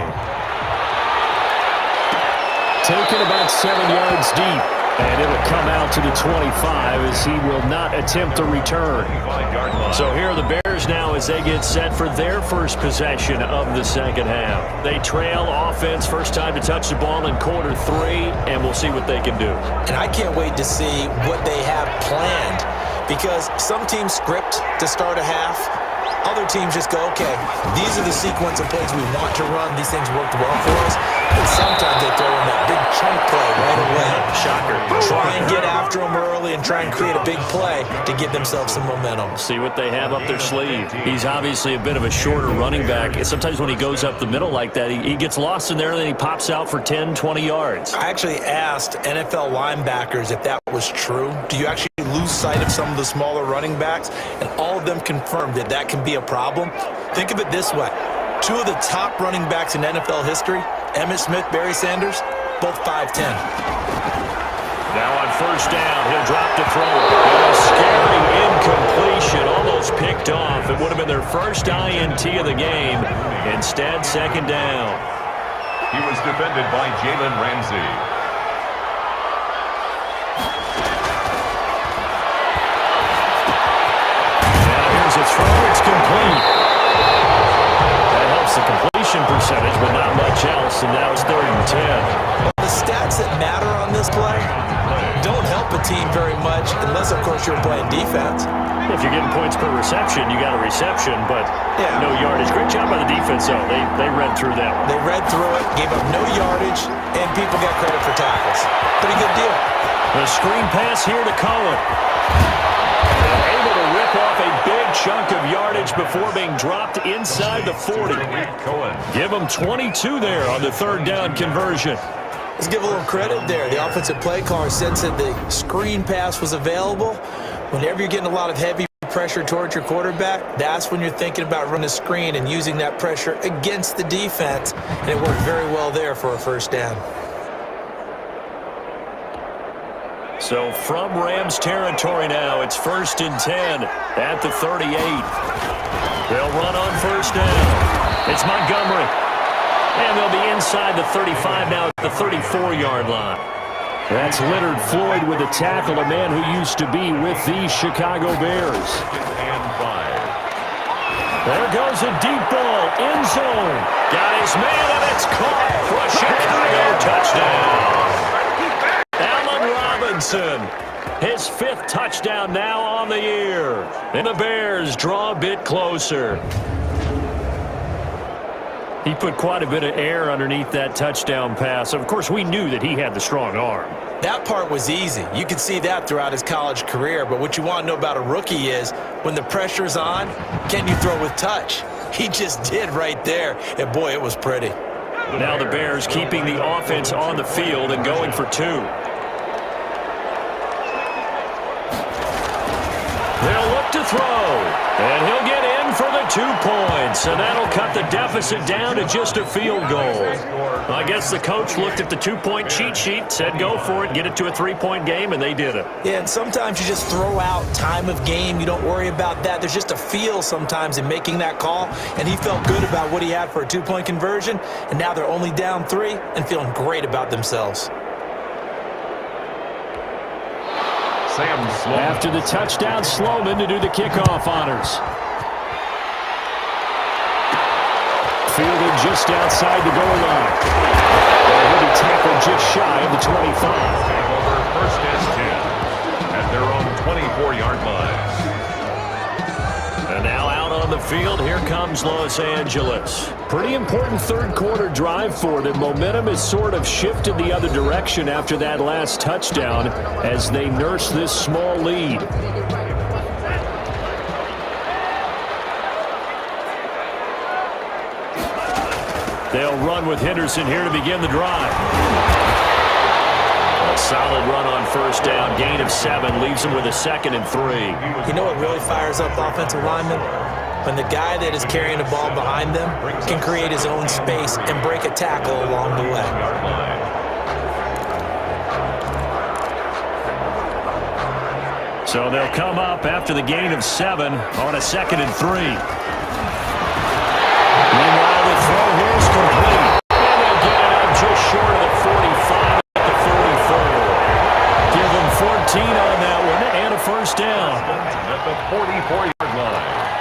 Taken about 7 yards deep, and it'll come out to the 25 as he will not attempt a return. So here are the Bears now as they get set for their first possession of the second half. They trail offense, first time to touch the ball in quarter 3, and we'll see what they can do. And I can't wait to see what they have planned because some teams script to start a half. Other teams just go, okay, these are the sequence of plays we want to run. These things worked well for us. And sometimes they throw in that big chunk play right away. Shocker. Try and get after them early and try and create a big play to give themselves some momentum. See what they have up their sleeve. He's obviously a bit of a shorter running back. Sometimes when he goes up the middle like that, he gets lost in there and then he pops out for 10, 20 yards. I actually asked NFL linebackers if that was true. Do you actually lose sight of some of the smaller running backs? And all of them confirmed that that can be a problem. Think of it this way. 2 of the top running backs in NFL history, Emmitt Smith, Barry Sanders, both 5'10". Now on first down, he'll drop to throw. And a scary incompletion, almost picked off. It would have been their first INT of the game. Instead, second down. He was defended by Jalen Ramsey. Now here's a throw. It's complete. That helps the completion percentage, but not much else. And now it's 3rd and 10. The stats that matter on this play don't help a team very much unless, of course, you're playing defense. If you're getting points per reception, you got a reception, but no yardage. Great job by the defense, though. They read through that one. They read through it, gave up no yardage, and people got credit for tackles. Pretty good deal. The screen pass here to Cohen. Able to rip off a big chunk of yardage before being dropped inside the 40. Give them 22 there on the 3rd down conversion. Let's give a little credit there. The offensive play caller said the screen pass was available. Whenever you're getting a lot of heavy pressure towards your quarterback, that's when you're thinking about running a screen and using that pressure against the defense. And it worked very well there for a first down. So from Rams territory now, it's 1st and 10 at the 38. They'll run on first down. It's Montgomery. And they'll be inside the 35 now at the 34-yard line. That's Leonard Floyd with a tackle, a man who used to be with the Chicago Bears. There goes a deep ball, end zone. Got his man, and it's caught for a Chicago touchdown. Allen Robinson, his 5th touchdown now on the year. And the Bears draw a bit closer. He put quite a bit of air underneath that touchdown pass. Of course, we knew that he had the strong arm. That part was easy. You could see that throughout his college career. But what you want to know about a rookie is when the pressure's on, can you throw with touch? He just did right there. And, boy, it was pretty. Now the Bears keeping the offense on the field and going for 2. They'll look to throw. And he'll get in for the 2 points. And that'll cut the deficit down to just a field goal. I guess the coach looked at the 2-point cheat sheet, said go for it, get it to a 3-point game, and they did it. Yeah, and sometimes you just throw out time of game. You don't worry about that. There's just a feel sometimes in making that call. And he felt good about what he had for a 2-point conversion. And now they're only down 3 and feeling great about themselves. After the touchdown, Sloman to do the kickoff honors. Fielded just outside the goal line. He'll be tackled just shy of the 25. Over 1st and 10 at their own 24-yard line. And now out on the field, here comes Los Angeles. Pretty important 3rd quarter drive for them. Momentum has sort of shifted the other direction after that last touchdown as they nurse this small lead. They'll run with Henderson here to begin the drive. A solid run on first down. Gain of 7 leaves them with a 2nd and 3. You know what really fires up offensive linemen? When the guy that is carrying the ball behind them can create his own space and break a tackle along the way. So they'll come up after the gain of 7 on a 2nd and 3. Meanwhile, the throw here is complete. And they'll get it up just short of the 45 at the 44. Give them 14 on that one and a first down. At the 44-yard line.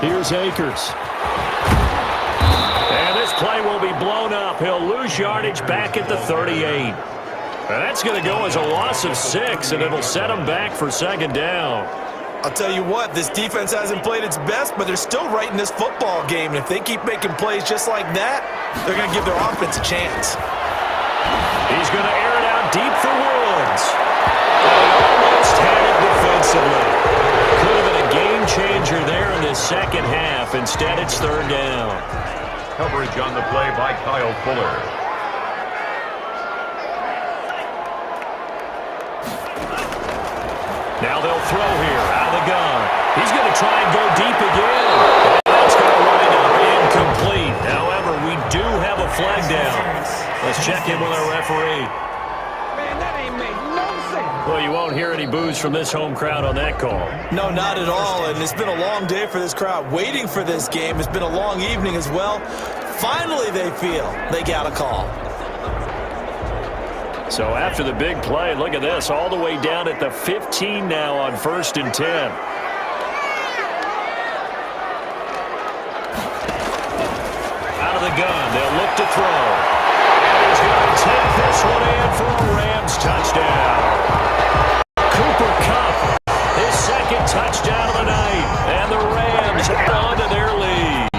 Here's Akers. And this play will be blown up. He'll lose yardage back at the 38. And that's going to go as a loss of 6, and it'll set him back for 2nd down. I'll tell you what, this defense hasn't played its best, but they're still right in this football game. And if they keep making plays just like that, they're going to give their offense a chance. He's going to air it out deep for Woods. And almost had it defensively. Could have been a game changer there in the 2nd half. Instead, it's 3rd down. Coverage on the play by Kyle Fuller. Now they'll throw here out of the gun. He's going to try and go deep again. That's going to wind up incomplete. However, flag down. Let's check in with our referee. Man, that ain't make no sense. Well, you won't hear any boos from this home crowd on that call. No, not at all, and it's been a long day for this crowd waiting for this game. It's been a long evening as well. Finally, they feel they got a call. So after the big play, look at this, all the way down at the 15 now on 1st and 10. Out of the gun, they'll look to throw. And he's going to take this one in for a Rams touchdown. Cooper Kupp, his second touchdown of the night. And the Rams on to their lead.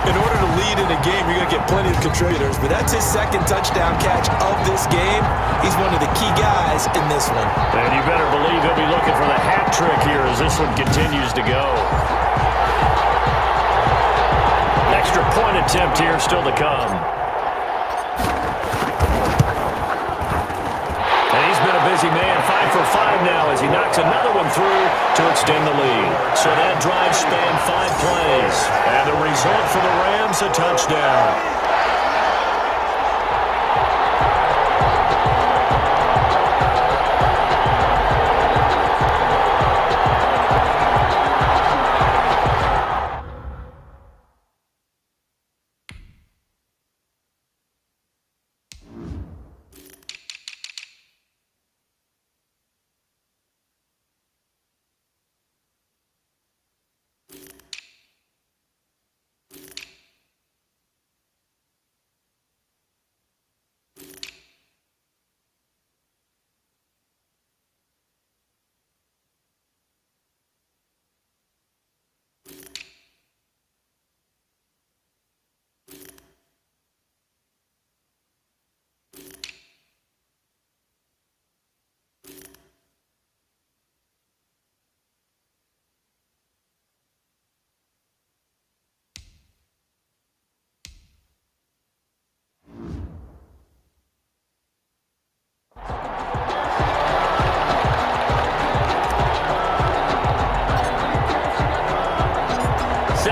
In order to lead in a game, you're going to get plenty of contributors, but that's his second touchdown catch of this game. He's one of the key guys in this one. And you better believe he'll be looking for the hat trick here as this one continues to go. Extra point attempt here still to come. And he's been a busy man, 5 for 5 now as he knocks another one through to extend the lead. So that drive spanned 5 plays. And the result for the Rams, a touchdown.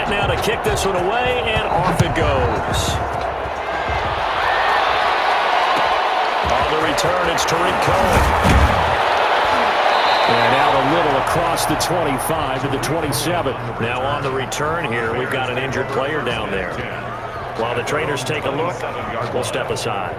Now to kick this one away, and off it goes. On the return, it's Tariq Cohen. And out a little across the 25 to the 27. Now on the return here, we've got an injured player down there. While the trainers take a look, we'll step aside.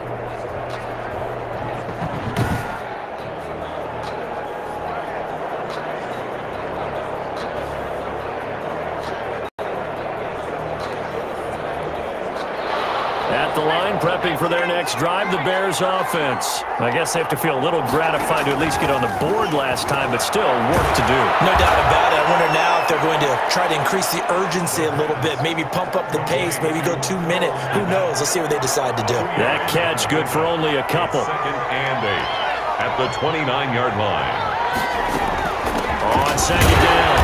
At the line, prepping for their next drive, the Bears offense. I guess they have to feel a little gratified to at least get on the board last time, but still work to do. No doubt about it. I wonder now if they're going to try to increase the urgency a little bit, maybe pump up the pace, maybe go 2 minutes. Who knows? Let's see what they decide to do. That catch good for only a couple. 2nd and 8 at the 29-yard line. On 2nd down,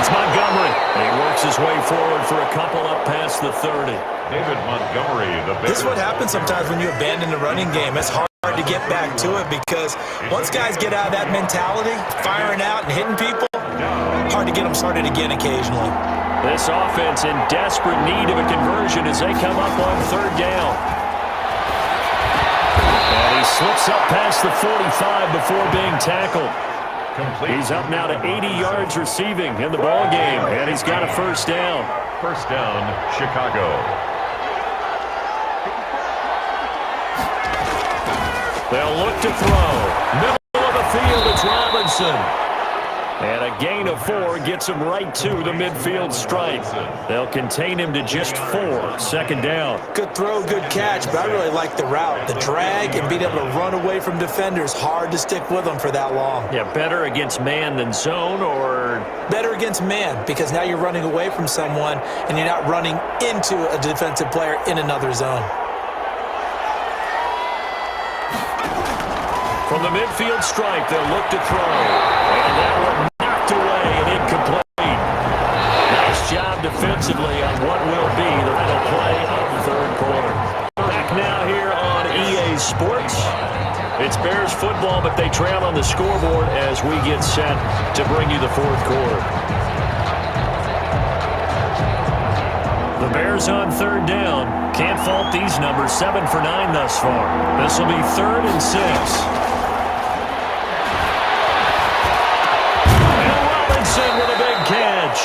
it's Montgomery. And he works his way forward for a couple up past the 30. David Montgomery, the Bears. This is what happens sometimes when you abandon the running game. It's hard to get back to it because once guys get out of that mentality, firing out and hitting people, hard to get them started again occasionally. This offense in desperate need of a conversion as they come up on 3rd down. And he slips up past the 45 before being tackled. He's up now to 80 yards receiving in the ball game, and he's got a 1st down. 1st down, Chicago. They'll look to throw. Middle of the field, it's Robinson. And a gain of 4 gets him right to the midfield stripe. They'll contain him to just 4. 2nd down. Good throw, good catch, but I really like the route. The drag and being able to run away from defenders, hard to stick with them for that long. Yeah, better against man than zone, or? Better against man, because now you're running away from someone and you're not running into a defensive player in another zone. From the midfield stripe, they'll look to throw. And that one knocked away and incomplete. Nice job defensively on what will be the final play of the 3rd quarter. Back now here on EA Sports. It's Bears football, but they trail on the scoreboard as we get set to bring you the 4th quarter. The Bears on third down. Can't fault these numbers. 7 for 9 thus far. This will be 3rd and 6. And Robinson with a big catch.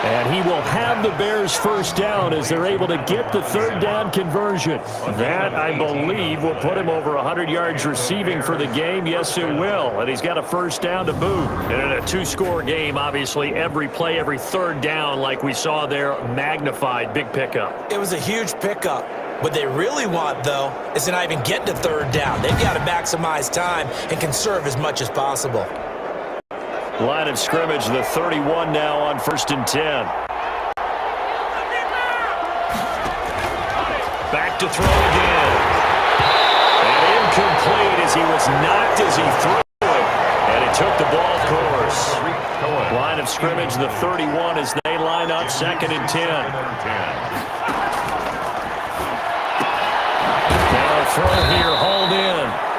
And he will have the Bears first down as they're able to get the third down conversion. That, I believe, will put him over 100 yards receiving for the game. Yes, it will. And he's got a first down to boot. And in a 2-score game, obviously, every play, every third down, like we saw there, magnified. Big pickup. It was a huge pickup. What they really want, though, is to not even get to third down. They've got to maximize time and conserve as much as possible. Line of scrimmage, the 31 now on 1st and 10. Back to throw again. And incomplete as he was knocked as he threw it. And it took the ball course. Line of scrimmage, the 31 as they line up 2nd and 10. Now a throw here, hauled in.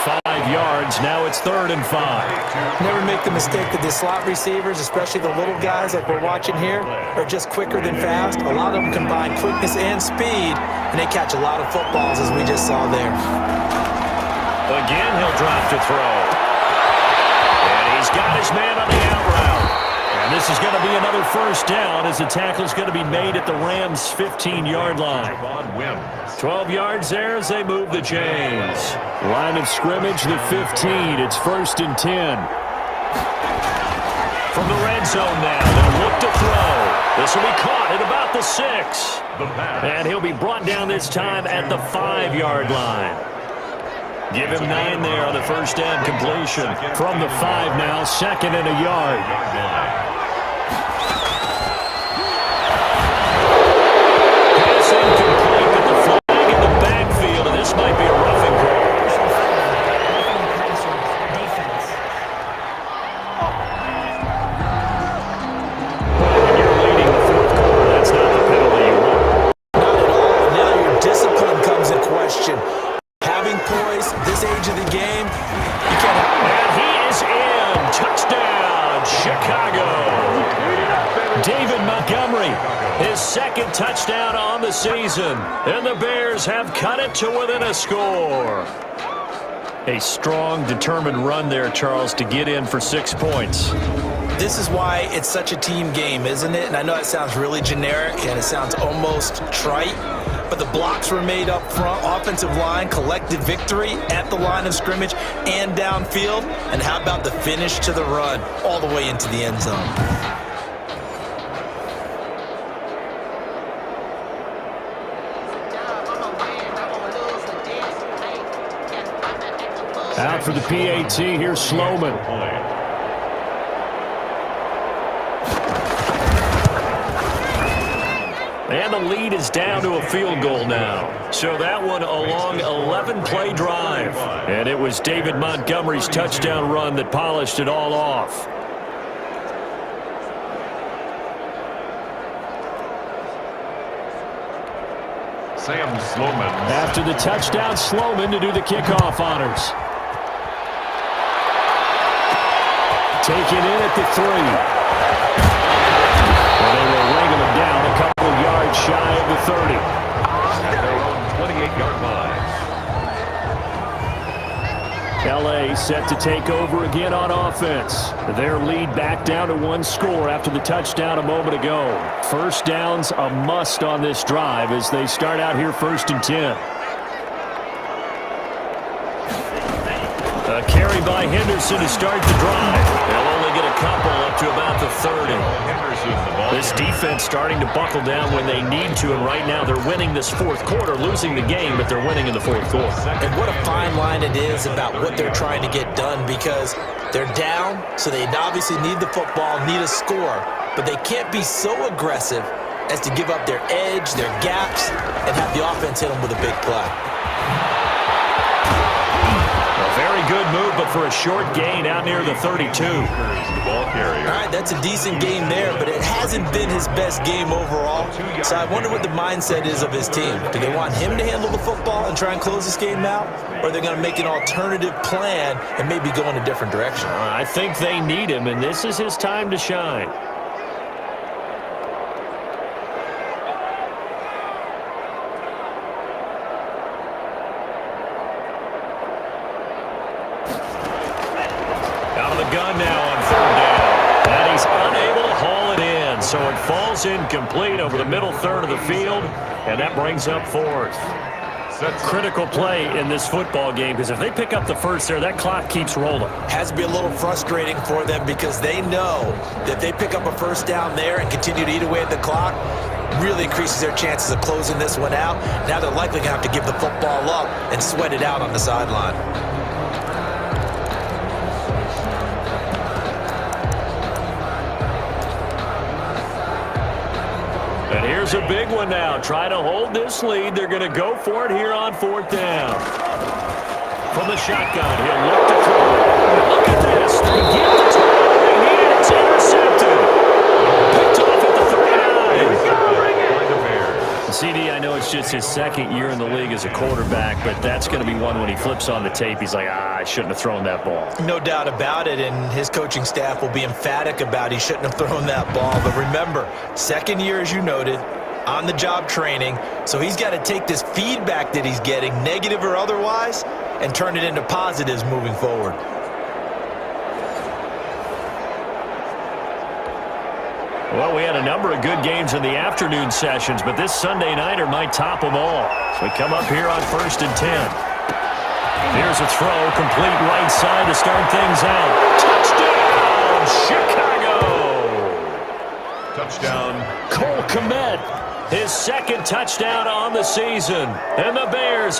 5 yards. Now it's 3rd and 5. Never make the mistake that the slot receivers, especially the little guys like we're watching here, are just quicker than fast. A lot of them combine quickness and speed, and they catch a lot of footballs, as we just saw there. Again, he'll drop to throw. And he's got his man on the out route. And this is going to be another first down as the tackle's going to be made at the Rams' 15-yard line. 12 yards there as they move the chains. Line of scrimmage, the 15. It's 1st and 10. From the red zone now, they'll look to throw. This will be caught at about the 6. And he'll be brought down this time at the 5-yard line. Give him 9 there on the first down completion. From the 5 now, 2nd and a yard. Pass incomplete with the flag in the backfield, and this might be a roughing call. When you're leading the 4th quarter, that's not the penalty you want. Not at all. Now your discipline comes in question. Having poise, this age of the game, you can't have. And he is in. Touchdown, Chicago. David Montgomery, his 2nd touchdown on the season. And the Bears have cut it to within a score. A strong, determined run there, Charles, to get in for 6 points. This is why it's such a team game, isn't it? And I know it sounds really generic and it sounds almost trite, but the blocks were made up front. Offensive line collected victory at the line of scrimmage and downfield. And how about the finish to the run all the way into the end zone? Out for the PAT, here's Sloman. And the lead is down to a field goal now. So that one a long 11-play drive. And it was David Montgomery's touchdown run that polished it all off. Sam Sloman. After the touchdown, Sloman to do the kickoff honors. Taken in at the 3. And they will wrangle him down a couple yards shy of the 30. At their own 28-yard line. L.A. set to take over again on offense. Their lead back down to 1 score after the touchdown a moment ago. First down's a must on this drive as they start out here 1st and 10. A carry by Henderson to start the drive. They'll only get a couple up to about the 30. This defense starting to buckle down when they need to, and right now they're winning this 4th quarter, losing the game, but they're winning in the 4th quarter. And what a fine line it is about what they're trying to get done, because they're down, so they obviously need the football, need a score, but they can't be so aggressive as to give up their edge, their gaps, and have the offense hit them with a big play. Very good move, but for a short gain out near the 32. Ball carrier. All right, that's a decent game there, but it hasn't been his best game overall. So I wonder what the mindset is of his team. Do they want him to handle the football and try and close this game out? Or are they going to make an alternative plan and maybe go in a different direction? I think they need him, and this is his time to shine. Pass incomplete over the middle third of the field, and that brings up fourth. Critical play in this football game, because if they pick up the first there, that clock keeps rolling. Has to be a little frustrating for them because they know that if they pick up a first down there and continue to eat away at the clock, really increases their chances of closing this one out. Now they're likely going to have to give the football up and sweat it out on the sideline. And here's a big one now. Try to hold this lead. They're going to go for it here on fourth down. From the shotgun, he'll look to throw. Look at this. They get the tackle they needed. It's intercepted. Picked off at the 39. CD, I know it's just his second year in the league as a quarterback, but that's going to be one when he flips on the tape. He's like, I shouldn't have thrown that ball. No doubt about it, and his coaching staff will be emphatic about he shouldn't have thrown that ball. But remember, second year, as you noted, on-the-job training, so he's got to take this feedback that he's getting, negative or otherwise, and turn it into positives moving forward. Well, we had a number of good games in the afternoon sessions, but this Sunday nighter might top them all. So we come up here on 1st and 10. Here's a throw, complete right side to start things out. Touchdown, Chicago! Touchdown. Cole Kmet, his second touchdown on the season. And the Bears